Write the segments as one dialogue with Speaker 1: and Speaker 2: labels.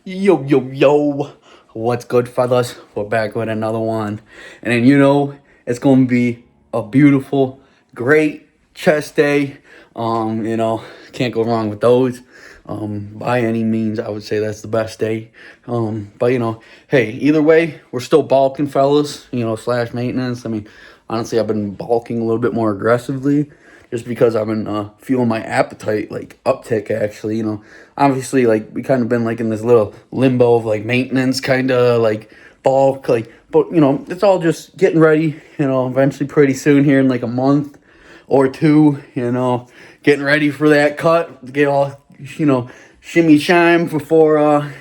Speaker 1: Yo, yo, yo. What's good, fellas? We're back with another one. And then, it's going to be a beautiful, great chest day. Can't go wrong with those. By any means, I would say that's the best day. But hey, either way, we're still bulking, fellas, slash maintenance. I mean, honestly, I've been bulking a little bit more aggressively just because I've been feeling my appetite like uptick actually. Obviously, like we kind of been like in this little limbo of like maintenance kind of like bulk, like, but it's all just getting ready, eventually pretty soon here in like a month or two, getting ready for that cut, get all, shimmy shine before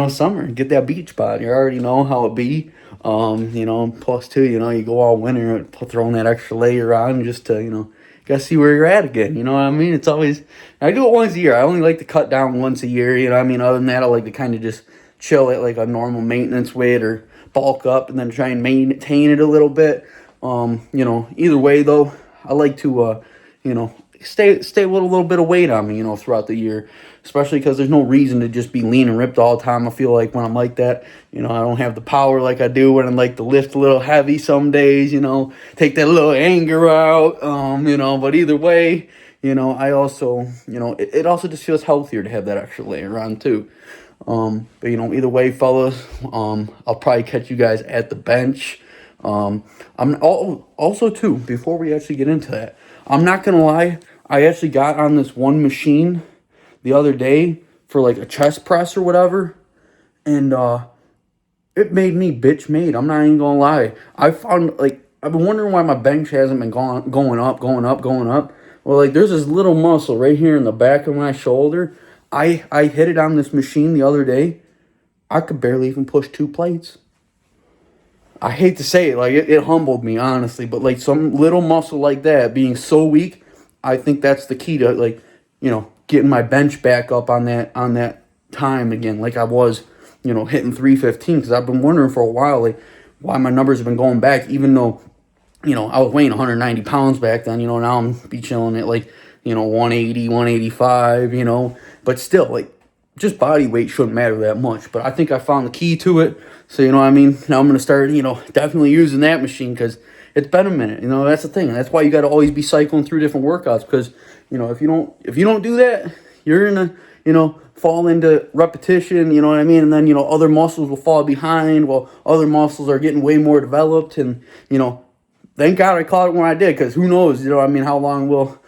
Speaker 1: summer, get that beach bod. You already know how it be. Plus two, you go all winter throwing that extra layer on just to, gotta see where you're at again. You know what I mean? It's always, I do it once a year. I only like to cut down once a year. You know what I mean? Other than that, I like to kind of just chill at like a normal maintenance weight or bulk up and then try and maintain it a little bit. Either way though, I like to, stay with a little bit of weight on me, throughout the year, especially because there's no reason to just be lean and ripped all the time. I feel like when I'm like that, I don't have the power like I do when I like to lift a little heavy some days, take that little anger out, but either way, I also, it also just feels healthier to have that extra layer on too. But either way, fellas, I'll probably catch you guys at the bench. Also too, before we actually get into that, I'm not gonna lie, I actually got on this one machine the other day for like a chest press or whatever, and it made me bitch made. I'm not even gonna lie. I found like I've been wondering why my bench hasn't been going up, going up, going up. Well, like there's this little muscle right here in the back of my shoulder. I hit it on this machine the other day. I could barely even push 2 plates. I hate to say it, like it humbled me honestly, but like some little muscle like that being so weak, I think that's the key to like, getting my bench back up on that time again, like I was, hitting 315, because I've been wondering for a while like why my numbers have been going back, even though, I was weighing 190 pounds back then, now I'm be chilling at like, 180, 185, but still like just body weight shouldn't matter that much. But I think I found the key to it. So, what I mean? Now I'm going to start, definitely using that machine because it's been a minute. That's the thing. And that's why you got to always be cycling through different workouts because, if you don't do that, you're going to, fall into repetition, you know what I mean? And then, other muscles will fall behind while other muscles are getting way more developed. And, thank God I caught it when I did because who knows, how long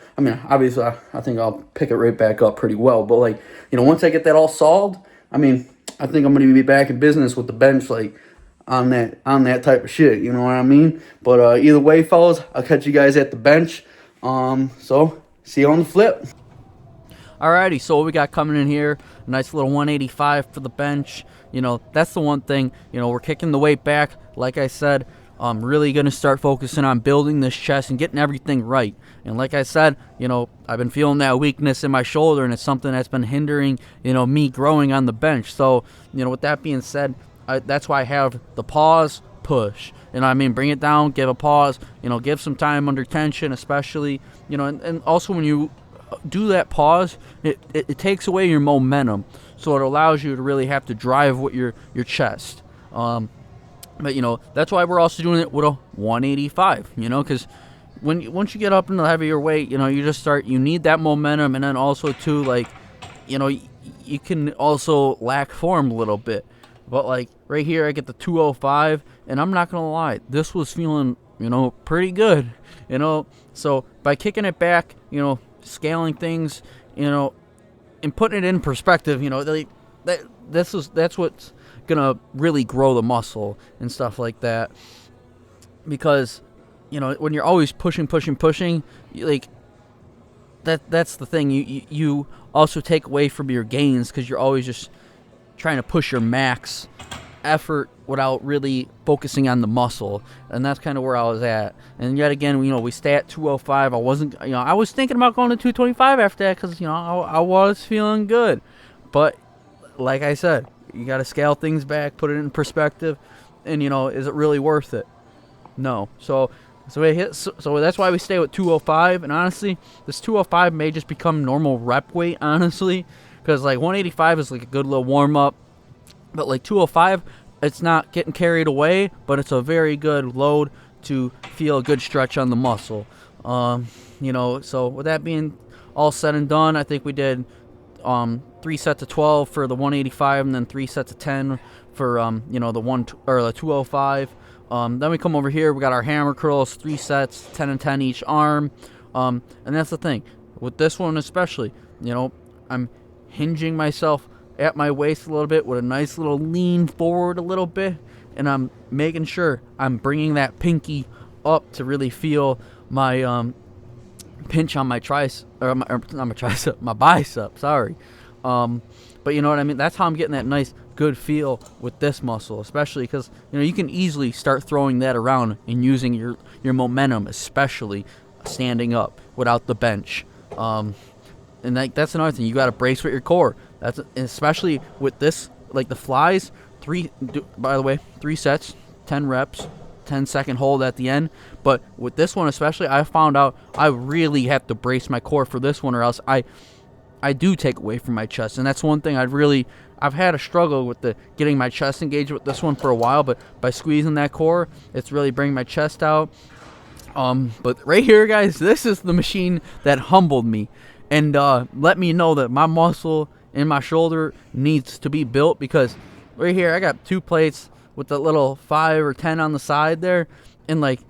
Speaker 1: obviously I think I'll pick it right back up pretty well. But like, once I get that all solved, I think I'm going to be back in business with the bench, like on that type of shit. You know what I mean? But either way, fellas, I'll catch you guys at the bench. So see you on the flip.
Speaker 2: Alrighty, so what we got coming in here, a nice little 185 for the bench. That's the one thing, we're kicking the weight back. Like I said, I'm really going to start focusing on building this chest and getting everything right. And like I said, I've been feeling that weakness in my shoulder, and it's something that's been hindering, me growing on the bench. So, with that being said, that's why I have the pause, push. Bring it down, give a pause, give some time under tension, especially, and also when you do that pause, it takes away your momentum. So it allows you to really have to drive with your chest. But, that's why we're also doing it with a 185, because once you get up into the heavier weight, you just you need that momentum. And then also, too, like, you can also lack form a little bit. But, like, right here, I get the 205, and I'm not going to lie, this was feeling, pretty good, So by kicking it back, scaling things, and putting it in perspective, that's what's gonna really grow the muscle and stuff like that. Because when you're always pushing, like that's the thing, you also take away from your gains because you're always just trying to push your max effort without really focusing on the muscle. And that's kind of where I was at. And yet again, we stay at 205. I wasn't, I was thinking about going to 225 after that because I was feeling good. But like I said, you got to scale things back, put it in perspective, and is it really worth it? No. So that's why we stay with 205. And honestly, this 205 may just become normal rep weight, honestly, because like 185 is like a good little warm up. But like 205, it's not getting carried away, but it's a very good load to feel a good stretch on the muscle. So with that being all said and done, I think we did 3 sets of 12 for the 185, and then 3 sets of 10 for the 205. Then we come over here, we got our hammer curls, 3 sets, 10 and 10 each arm. And that's the thing with this one especially. I'm hinging myself at my waist a little bit with a nice little lean forward a little bit, and I'm making sure I'm bringing that pinky up to really feel my pinch on my my bicep. Sorry, but you know what I mean. That's how I'm getting that nice good feel with this muscle, especially because you can easily start throwing that around and using your momentum, especially standing up without the bench. And that's another thing. You got to brace with your core. That's especially with this, like the flies. 3 sets, 10 reps, 10-second hold at the end. But with this one especially, I found out I really have to brace my core for this one, or else I do take away from my chest. And that's one thing I've had a struggle with getting my chest engaged with this one for a while. But by squeezing that core, it's really bringing my chest out. But right here, guys, this is the machine that humbled me and let me know that my muscle in my shoulder needs to be built, because right here I got 2 plates with the little 5 or 10 on the side there, and like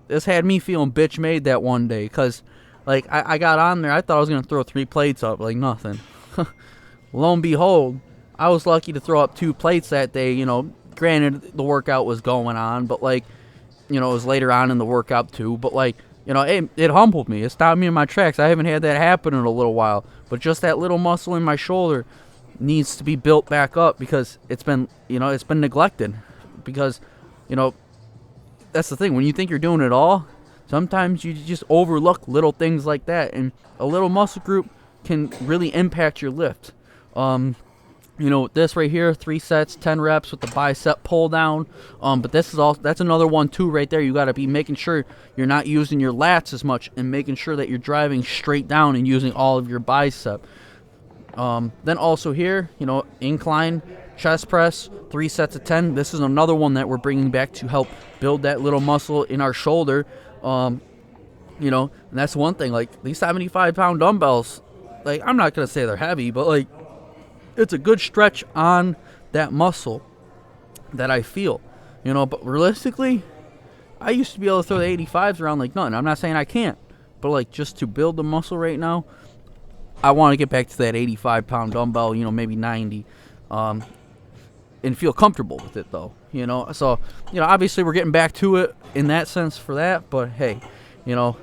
Speaker 2: this had me feeling bitch made that one day, because like I got on there, I thought I was gonna throw 3 plates up like nothing. Lo and behold, I was lucky to throw up 2 plates that day. Granted the workout was going on, but like it was later on in the workout too, but like it humbled me. It stopped me in my tracks. I haven't had that happen in a little while, but just that little muscle in my shoulder needs to be built back up, because it's been neglected. Because that's the thing, when you think you're doing it all, sometimes you just overlook little things like that, and a little muscle group can really impact your lift. This right here, 3 sets, 10 reps with the bicep pull down. But that's another one too right there. You got to be making sure you're not using your lats as much, and making sure that you're driving straight down and using all of your bicep. Then also here, incline chest press, 3 sets of 10. This is another one that we're bringing back to help build that little muscle in our shoulder. And that's one thing. Like these 75-pound dumbbells, like I'm not gonna say they're heavy, but like it's a good stretch on that muscle that I feel. But realistically, I used to be able to throw the 85s around like nothing. I'm not saying I can't, but like just to build the muscle right now, I want to get back to that 85-pound dumbbell, maybe 90, and feel comfortable with it though, So, obviously we're getting back to it in that sense for that, but hey, you'll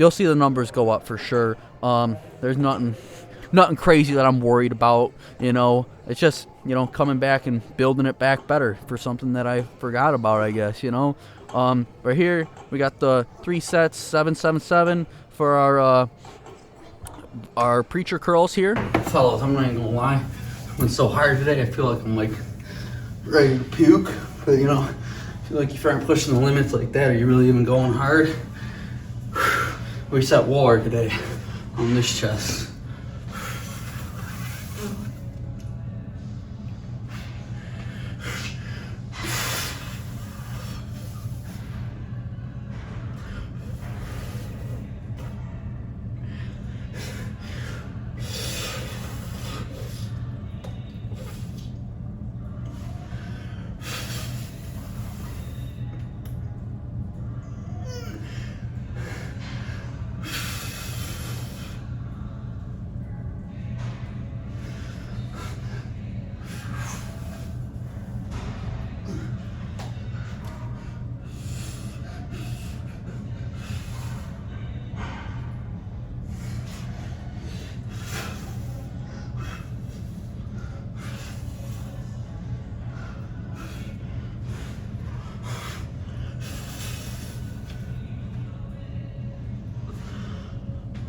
Speaker 2: see the numbers go up for sure. There's nothing crazy that I'm worried about. It's just coming back and building it back better for something that I forgot about, I guess. Right here we got the 3 sets, 777 for our preacher curls here. Fellas, I'm not even gonna lie, I went so hard today, I feel like I'm like ready to puke. But I feel like if you aren't pushing the limits like that, are you really even going hard? We set war today on this chest.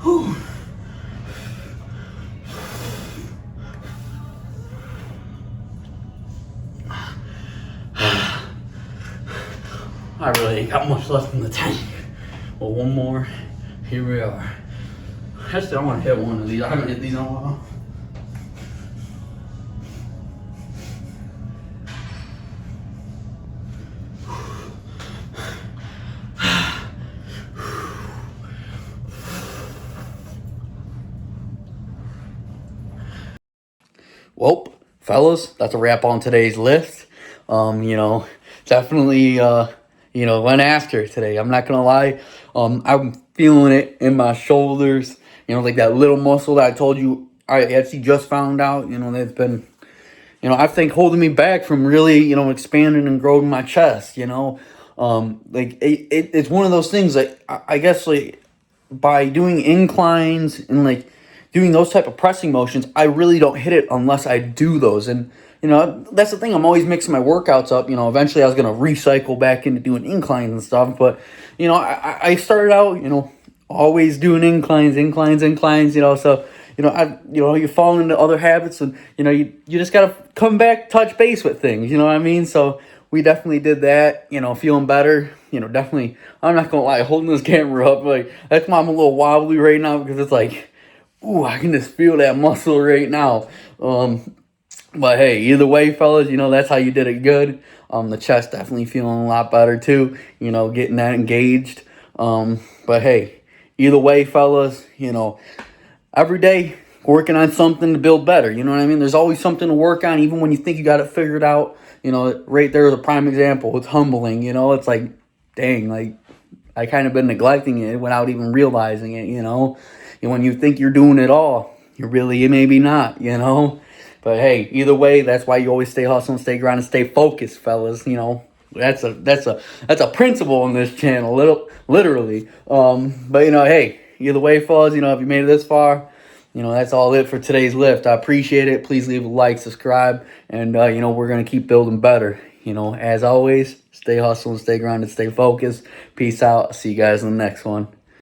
Speaker 2: Whew. I really ain't got much left in the tank. Well, one more. Here we are. Actually, I want to hit one of these. I haven't hit these in a while.
Speaker 1: Well, fellas, that's a wrap on today's lift. You know, definitely, went after it today. I'm not gonna lie. I'm feeling it in my shoulders. You know, like that little muscle that I told you I actually just found out. You know, that's been, I think holding me back from really, expanding and growing my chest. It's one of those things that I guess like by doing inclines and like doing those type of pressing motions, I really don't hit it unless I do those. And that's the thing. I'm always mixing my workouts up. Eventually I was gonna recycle back into doing inclines and stuff. But I started out always doing inclines. So you fall into other habits, and you just gotta come back, touch base with things. You know what I mean? So we definitely did that. Feeling better. Definitely. I'm not gonna lie, holding this camera up, like that's why I'm a little wobbly right now, because it's like, ooh, I can just feel that muscle right now. But hey, either way, fellas, that's how you did it good. The chest definitely feeling a lot better too. Getting that engaged. But hey, either way, fellas, every day working on something to build better. You know what I mean? There's always something to work on, even when you think you got it figured out. Right there is a prime example. It's humbling. It's like, dang, like I kind of been neglecting it without even realizing it. When you think you're doing it all, you really maybe not. But hey, either way, that's why you always stay hustling, stay grinding, stay focused, fellas. That's a principle on this channel, literally. But hey, either way, fellas, if you made it this far, that's all it for today's lift. I appreciate it. Please leave a like, subscribe, and we're gonna keep building better. As always, stay hustling, stay grinding, stay focused. Peace out. See you guys in the next one.